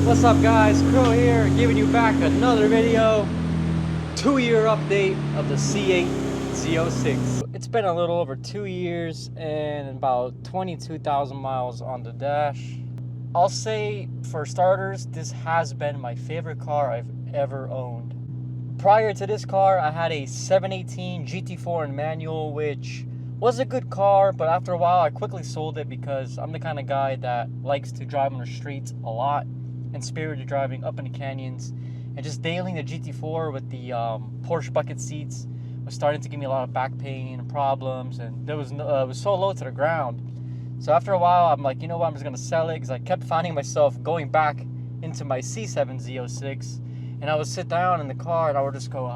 What's up guys, Crow here, giving you back another video. 2-year update of the C8 Z06. It's been a little over 2 years and about 22,000 miles on the dash. I'll say, for starters, this has been my favorite car I've ever owned. Prior to this car, I had a 718 GT4 in manual, which was a good car, but after a while I quickly sold it because I'm the kind of guy that likes to drive on the streets a lot and spirited driving up in the canyons, and just dailing the GT4 with the Porsche bucket seats was starting to give me a lot of back pain and problems, and it was so low to the ground. So after a while, I'm like, you know what, I'm just gonna sell it, because I kept finding myself going back into my C7 Z06, and I would sit down in the car and I would just go,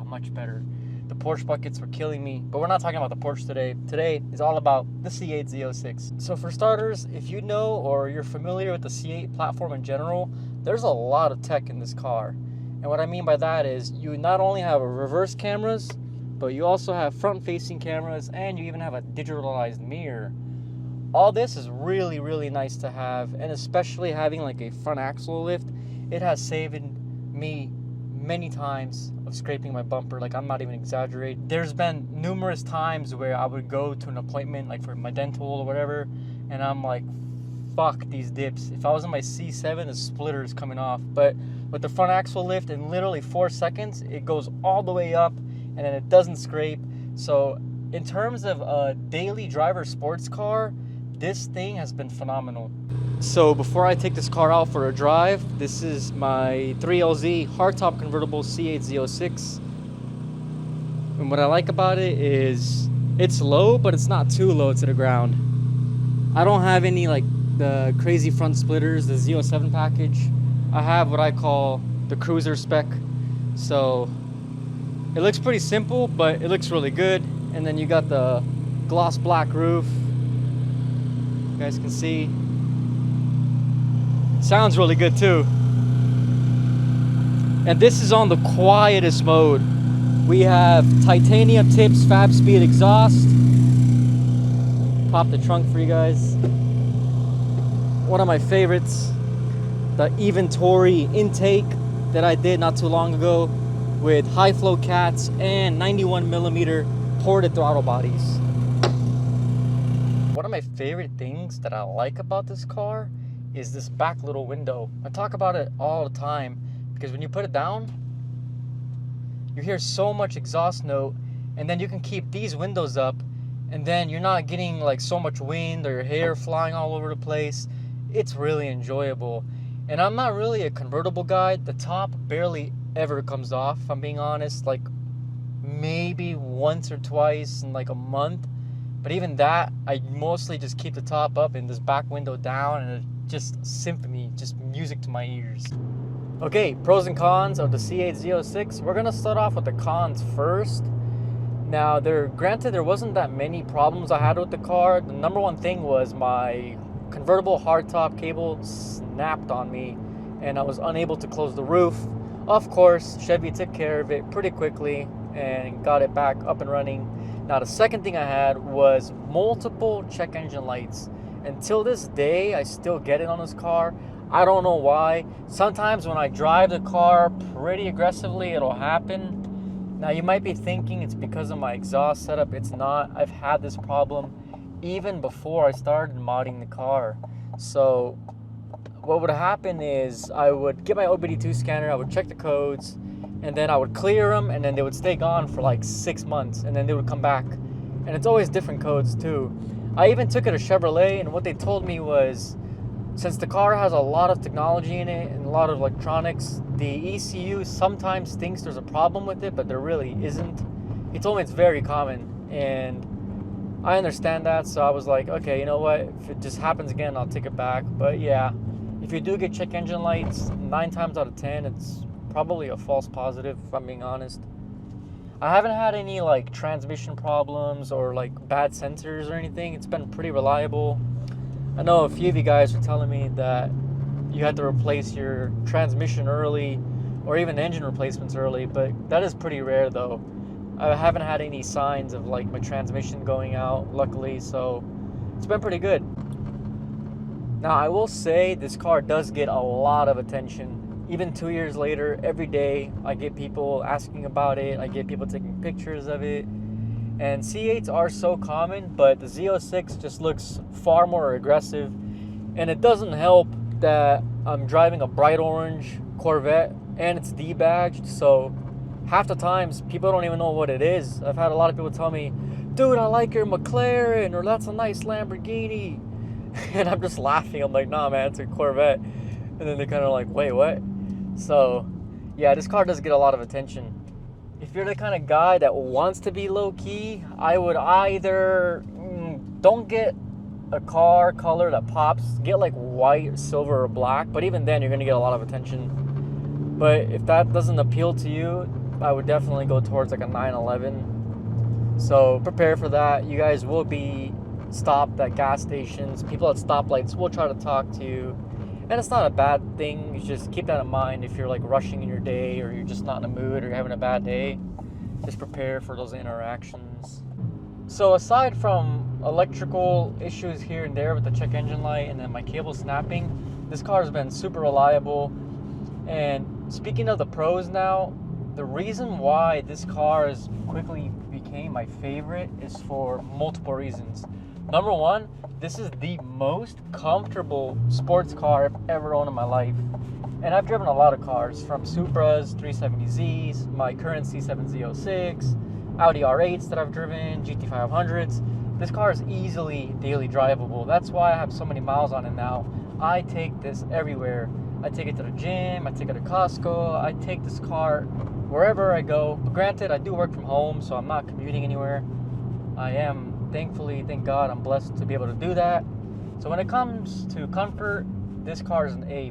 much better. The Porsche buckets were killing me, but we're not talking about the Porsche today. Today is all about the C8 Z06. So for starters, if you know or you're familiar with the C8 platform in general, there's a lot of tech in this car. And what I mean by that is you not only have reverse cameras, but you also have front-facing cameras, and you even have a digitalized mirror. All this is really, really nice to have, and especially having like a front axle lift, it has saved me many times of scraping my bumper. Like, I'm not even exaggerating. There's been numerous times where I would go to an appointment, like for my dental or whatever, and I'm like, fuck these dips. If I was in my C7, the splitter is coming off. But with the front axle lift, in literally 4 seconds, it goes all the way up, and then it doesn't scrape. So in terms of a daily driver sports car, this thing has been phenomenal. So before I take this car out for a drive, this is my 3LZ hardtop convertible C8 Z06. And what I like about it is it's low, but it's not too low to the ground. I don't have any like the crazy front splitters, the Z07 package. I have what I call the cruiser spec. So it looks pretty simple, but it looks really good. And then you got the gloss black roof. You guys can see. Sounds really good too. And this is on the quietest mode. We have titanium tips, fab speed exhaust. Pop the trunk for you guys. One of my favorites, the Eventory intake that I did not too long ago with high flow cats and 91mm ported throttle bodies. One of my favorite things that I like about this car is this back little window. I talk about it all the time because when you put it down, you hear so much exhaust note, and then you can keep these windows up, and then you're not getting like so much wind or your hair flying all over the place. It's really enjoyable. And I'm not really a convertible guy. The top barely ever comes off, if I'm being honest. Like maybe once or twice in like a month. But even that, I mostly just keep the top up and this back window down, and it just symphony, just music to my ears. Okay, pros and cons of the C8 Z06. We're gonna start off with the cons first. Now, granted, there wasn't that many problems I had with the car. The number one thing was my convertible hardtop cable snapped on me, and I was unable to close the roof. Of course, Chevy took care of it pretty quickly and got it back up and running. Now, the second thing I had was multiple check engine lights. Until this day, I still get it on this car. I don't know why. Sometimes when I drive the car pretty aggressively, it'll happen. Now, you might be thinking it's because of my exhaust setup. It's not. I've had this problem even before I started modding the car. So what would happen is I would get my OBD2 scanner, I would check the codes, and then I would clear them, and then they would stay gone for like 6 months, and then they would come back. And it's always different codes too. I even took it to Chevrolet, and what they told me was, since the car has a lot of technology in it and a lot of electronics, the ECU sometimes thinks there's a problem with it, but there really isn't. He told me it's very common, and I understand that, so I was like, okay, you know what, if it just happens again, I'll take it back. But yeah, if you do get check engine lights, 9 times out of 10, it's probably a false positive, if I'm being honest. I haven't had any like transmission problems or like bad sensors or anything. It's been pretty reliable. I know a few of you guys were telling me that you had to replace your transmission early or even engine replacements early, but that is pretty rare though. I haven't had any signs of like my transmission going out, luckily, so it's been pretty good. Now, I will say this car does get a lot of attention. Even 2 years later, every day I get people asking about it. I get people taking pictures of it. And C8s are so common, but the Z06 just looks far more aggressive. And it doesn't help that I'm driving a bright orange Corvette and it's D-badged, so half the times people don't even know what it is. I've had a lot of people tell me, dude, I like your McLaren, or that's a nice Lamborghini. And I'm just laughing. I'm like, nah, man, it's a Corvette. And then they're kind of like, wait, what? So, yeah, this car does get a lot of attention. If you're the kind of guy that wants to be low-key, I would either don't get a car color that pops. Get like white, silver, or black. But even then, you're going to get a lot of attention. But if that doesn't appeal to you, I would definitely go towards like a 911. So prepare for that. You guys will be stopped at gas stations. People at stoplights will try to talk to you. And it's not a bad thing. You just keep that in mind if you're like rushing in your day, or you're just not in a mood, or you're having a bad day. Just prepare for those interactions. So aside from electrical issues here and there with the check engine light and then my cable snapping, this car has been super reliable. And speaking of the pros now, the reason why this car has quickly became my favorite is for multiple reasons. Number one, this is the most comfortable sports car I've ever owned in my life. And I've driven a lot of cars, from Supras, 370Zs, my current C8 Z06, Audi R8s that I've driven, GT500s. This car is easily daily drivable. That's why I have so many miles on it now. I take this everywhere. I take it to the gym, I take it to Costco, I take this car wherever I go. But granted, I do work from home, so I'm not commuting anywhere. I am, thankfully, thank God, I'm blessed to be able to do that. So when it comes to comfort, this car is an A+.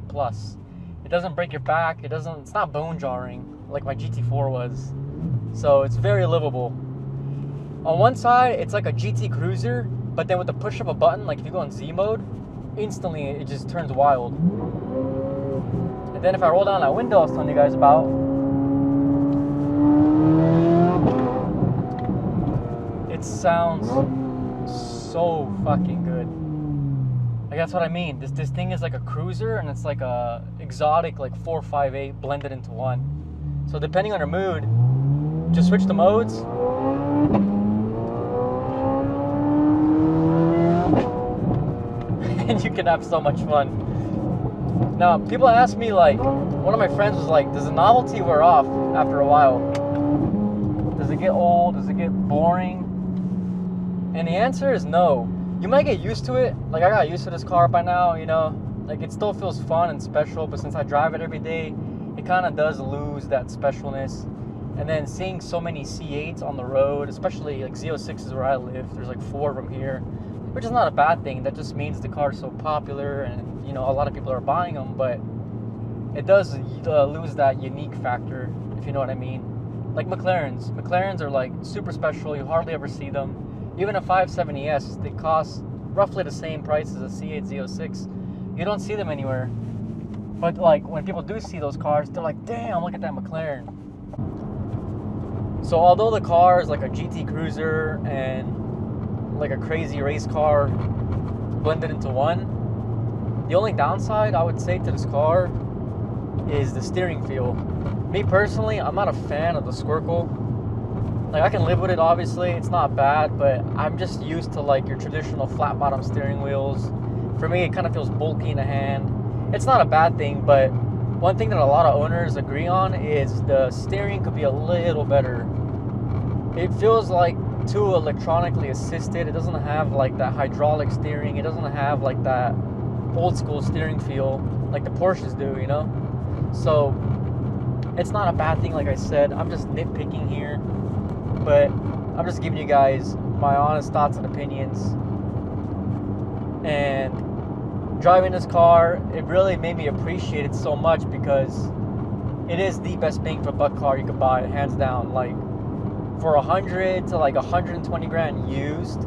It doesn't break your back, it's not bone jarring like my GT4 was. So it's very livable. On one side, it's like a GT Cruiser, but then with the push of a button, like if you go in Z mode, instantly it just turns wild. And then if I roll down that window I was telling you guys about, it sounds so fucking good. Like, that's what I mean. This thing is like a cruiser, and it's like a exotic like 458 blended into one. So depending on your mood, just switch the modes. And you can have so much fun. Now, people ask me, like, one of my friends was like, does the novelty wear off after a while? Does it get old? Does it get boring? And the answer is no. You might get used to it. Like, I got used to this car by now, you know? Like, it still feels fun and special, but since I drive it every day, it kind of does lose that specialness. And then seeing so many C8s on the road, especially like Z06s where I live, there's like 4 of them here, which is not a bad thing. That just means the car is so popular and, you know, a lot of people are buying them, but it does lose that unique factor, if you know what I mean. Like McLarens. McLarens are like super special. You hardly ever see them. Even a 570S, they cost roughly the same price as a C8 Z06. You don't see them anywhere. But like when people do see those cars, they're like, damn, look at that McLaren. So although the car is like a GT Cruiser and like a crazy race car blended into one, the only downside I would say to this car is the steering feel. Me personally, I'm not a fan of the Squircle. Like, I can live with it, obviously, it's not bad, but I'm just used to like your traditional flat bottom steering wheels. For me, it kind of feels bulky in the hand. It's not a bad thing, but one thing that a lot of owners agree on is the steering could be a little better. It feels like too electronically assisted. It doesn't have like that hydraulic steering. It doesn't have like that old school steering feel like the Porsches do, you know? So it's not a bad thing, like I said. I'm just nitpicking here, but I'm just giving you guys my honest thoughts and opinions. And driving this car, it really made me appreciate it so much because it is the best bang for buck car you could buy, hands down. Like, for 100 to like 120 grand used,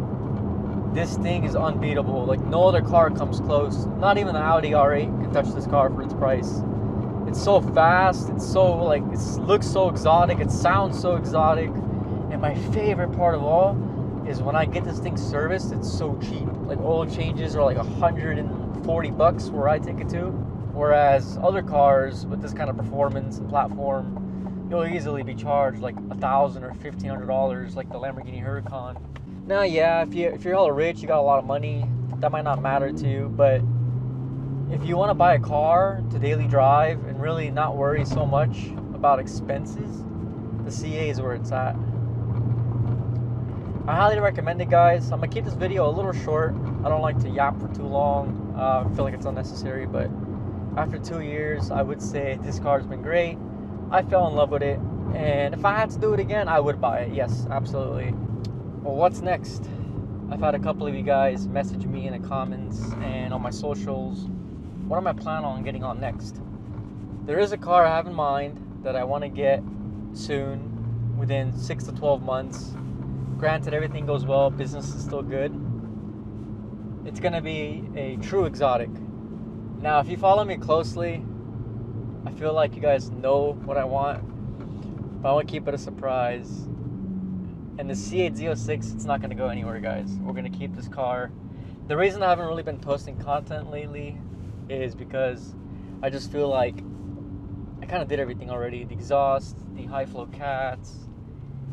this thing is unbeatable. Like, no other car comes close. Not even the Audi R8 can touch this car for its price. It's so fast, it's so like, it looks so exotic, it sounds so exotic, and my favorite part of all, is when I get this thing serviced, it's so cheap. Like oil changes are like $140 where I take it to. Whereas other cars with this kind of performance and platform, you'll easily be charged like $1,000 or $1,500, like the Lamborghini Huracan. Now, yeah, if you're hella rich, you got a lot of money, that might not matter to you. But if you want to buy a car to daily drive and really not worry so much about expenses, the C8 is where it's at. I highly recommend it, guys. I'm gonna keep this video a little short. I don't like to yap for too long. I feel like it's unnecessary, but after 2 years, I would say this car's been great. I fell in love with it, and if I had to do it again, I would buy it. Yes, absolutely. Well, what's next? I've had a couple of you guys message me in the comments and on my socials. What am I planning on getting on next? There is a car I have in mind that I want to get soon, within 6 to 12 months. Granted, everything goes well, business is still good. It's gonna be a true exotic. Now, if you follow me closely, I feel like you guys know what I want, but I want to keep it a surprise. And the C8 Z06, it's not gonna go anywhere, guys. We're gonna keep this car. The reason I haven't really been posting content lately is because I just feel like I kind of did everything already. The exhaust, the high flow cats.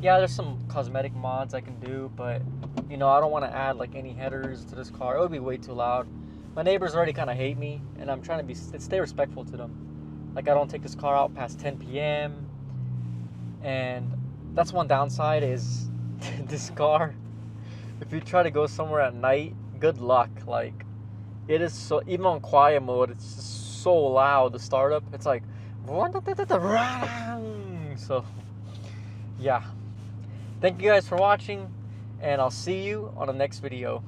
Yeah, there's some cosmetic mods I can do, but you know, I don't want to add like any headers to this car. It would be way too loud. My neighbors already kind of hate me, and I'm trying to stay respectful to them. Like, I don't take this car out past 10 p.m. And that's one downside is this car. If you try to go somewhere at night, good luck. Like, it is so, even on quiet mode, it's just so loud. The startup, it's like, so yeah. Thank you guys for watching, and I'll see you on the next video.